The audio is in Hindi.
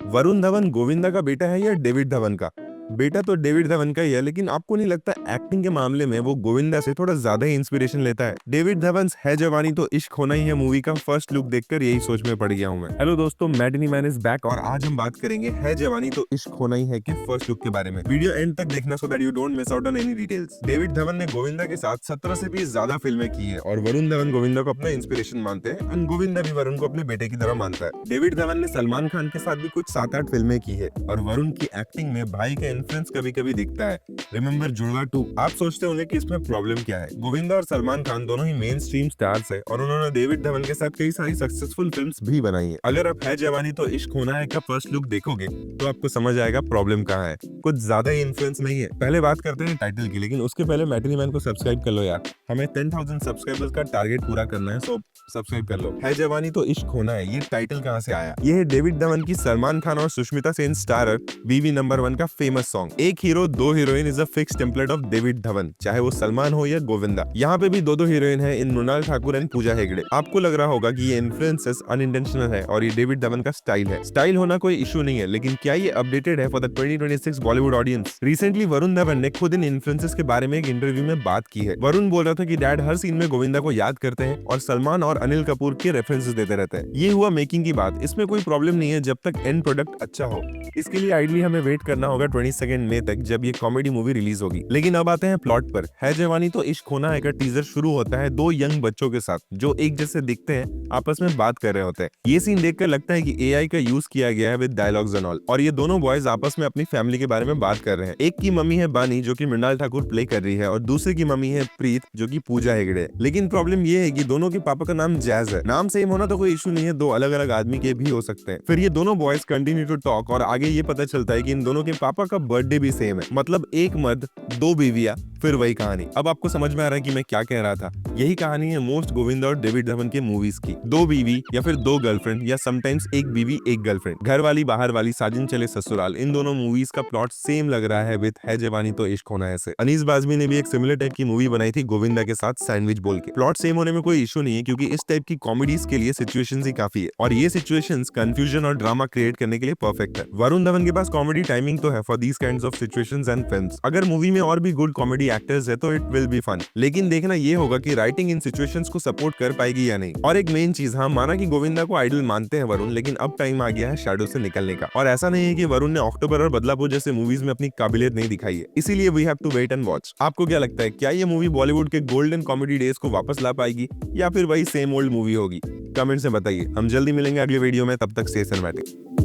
वरुण धवन गोविंदा का बेटा है या डेविड धवन का? बेटा तो डेविड धवन का ही है, लेकिन आपको नहीं लगता एक्टिंग के मामले में वो गोविंदा से थोड़ा ज्यादा ही इंस्पिरेशन लेता है? डेविड धवन है जवानी तो इश्क होना ही है मूवी का फर्स्ट लुक देखकर यही सोच में पड़ गया हूं मैं। हेलो दोस्तों, मैडनी मैन इज बैक और आज हम बात करेंगे है जवानी तो इश्क होना ही है के फर्स्ट लुक के बारे में। वीडियो एंड तक देखना so that you don't miss out on any details. David Dhawan ने गोविंदा के साथ 17 से भी ज्यादा फिल्में की है और वरुण धवन गोविंदा को अपना इंस्पिरेशन मानते हैं और गोविंदा भी वरुण को अपने बेटे की तरह मानता है। डेविड धवन ने सलमान खान के साथ भी कुछ 7-8 फिल्में की है और वरुण की एक्टिंग में भाई का इन्फ्लुएंस कभी कभी दिखता है। रिमेंबर जुड़वा 2। आप सोचते होंगे कि इसमें प्रॉब्लम क्या है? गोविंदा और सलमान खान दोनों ही मेन स्ट्रीम स्टार्स है और उन्होंने डेविड धवन के साथ कई सारी सक्सेसफुल फिल्म्स भी बनाई है। अगर आप है जवानी तो इश्क होना है का फर्स्ट लुक देखोगे तो आपको समझ आएगा प्रॉब्लम कहाँ है। कुछ ज्यादा ही इन्फ्लुएंस नहीं है। पहले बात करते हैं टाइटल की, लेकिन उसके पहले मैटनी मैन को सब्सक्राइब कर लो यार। हमें 10,000 सब्सक्राइबर्स का टारगेट पूरा करना है, सो सब्सक्राइब कर लो। है जवानी तो इश्क होना है, ये टाइटल कहाँ से आया? ये है डेविड धवन की सलमान खान और सुष्मिता सेन स्टारर बीवी नंबर 1 का फेमस सॉन्ग। एक हीरो दो heroine is a fix template of David Dhawan, चाहे वो सलमान हो या गोविंदा। यहाँ पे भी दो हीरोइन है इन मृणाल ठाकुर एंड पूजा हेगड़े। आपको लग रहा होगा कि ये इन्फ्लुएंसेस अनइंटेंशनल है और ये डेविड धवन का स्टाइल है। स्टाइल होना कोई इशू नहीं है, लेकिन क्या ये अपडेटेड है for the 2026 Bollywood audience? Recently Varun Dhawan ने खुद इन इन्फ्लुएंसेस के बारे में एक इंटरव्यू में बात की है। वरुण बोल रहा था कि डैड हर सीन में गोविंदा को याद करते हैं और सलमान और अनिल कपूर के रेफरेंसेस देते रहते हैं। ये हुआ मेकिंग की बात, इसमें कोई प्रॉब्लम नहीं है जब तक एंड प्रोडक्ट अच्छा हो। इसके लिए आइडली हमें वेट करना होगा 22 मई तक, जब ये कॉमेडी मूवी रिलीज होगी। लेकिन अब आते हैं प्लॉट पर। है जवानी तो इश्क होना है का टीजर शुरू होता है दो यंग बच्चों के साथ जो एक जैसे दिखते हैं, आपस में बात कर रहे होते हैं। ये सीन देखकर लगता है कि एआई का यूज किया गया है विद डायलॉग्स एंड ऑल, और ये दोनों बॉयज आपस में अपनी फैमिली के बारे में बात कर रहे हैं। एक की मम्मी है बानी जो कि मृणाल ठाकुर प्ले कर रही है और दूसरे की मम्मी है प्रीत जो कि पूजा हेगड़े है। लेकिन प्रॉब्लम ये है कि दोनों के पापा का नाम जैज है। नाम सेम होना तो कोई इशू नहीं है, दो अलग अलग आदमी के भी हो सकते हैं। फिर ये दोनों बॉयज कंटिन्यू टू टॉक और आगे ये पता चलता है कि इन दोनों के पापा का बर्थडे भी सेम है। मतलब एक मर्द दो बीवियां, फिर वही कहानी। अब आपको समझ में आ रहा है कि मैं क्या कह रहा था? यही कहानी है मोस्ट गोविंदा और डेविड धवन के मूवीज की। दो बीवी या फिर दो गर्लफ्रेंड या समटाइम्स एक बीवी एक गर्लफ्रेंड, घर वाली बाहर वाली, साजिन चले ससुराल। इन दोनों मूवीज का प्लॉट सेम लग रहा है विद है जवानी तो इश्क होना है से। अनीस बाज़मी ने भी एक सिमिलर टाइप की मूवी बनाई थी गोविंदा के साथ सैंडविच बोल के। प्लॉट सेम होने में कोई इशू नहीं है क्योंकि इस टाइप की कॉमेडीज के लिए सिचुएशंस ही काफी है और ये सिचुएशंस कंफ्यूजन और ड्रामा क्रिएट करने के लिए परफेक्ट है। वरुण धवन के पास कॉमेडी टाइमिंग तो है for these kinds of situations and films. अगर मूवी में और भी गुड कॉमेडी एक्टर्स है तो इट विल बी फन, लेकिन देखना ये होगा कि राइटिंग इन सिचुएशंस को सपोर्ट कर पाएगी या नहीं। और एक मेन चीज, हाँ माना कि गोविंदा को आइडल मानते हैं वरुण, लेकिन अब टाइम आ गया है शैडो से निकलने का। और ऐसा नहीं है कि वरुण ने अक्टूबर और बदलापुर जैसे मूवीज में अपनी काबिलियत नहीं दिखाई है, इसीलिए we have to wait and watch. आपको क्या लगता है, क्या ये मूवी बॉलीवुड के गोल्डन कॉमेडी डेज को वापस ला पाएगी या फिर वही सेम ओल्ड मूवी होगी? कमेंट से बताइए। हम जल्दी मिलेंगे अगले वीडियो में, तब तक स्टे सिनेमैटिक।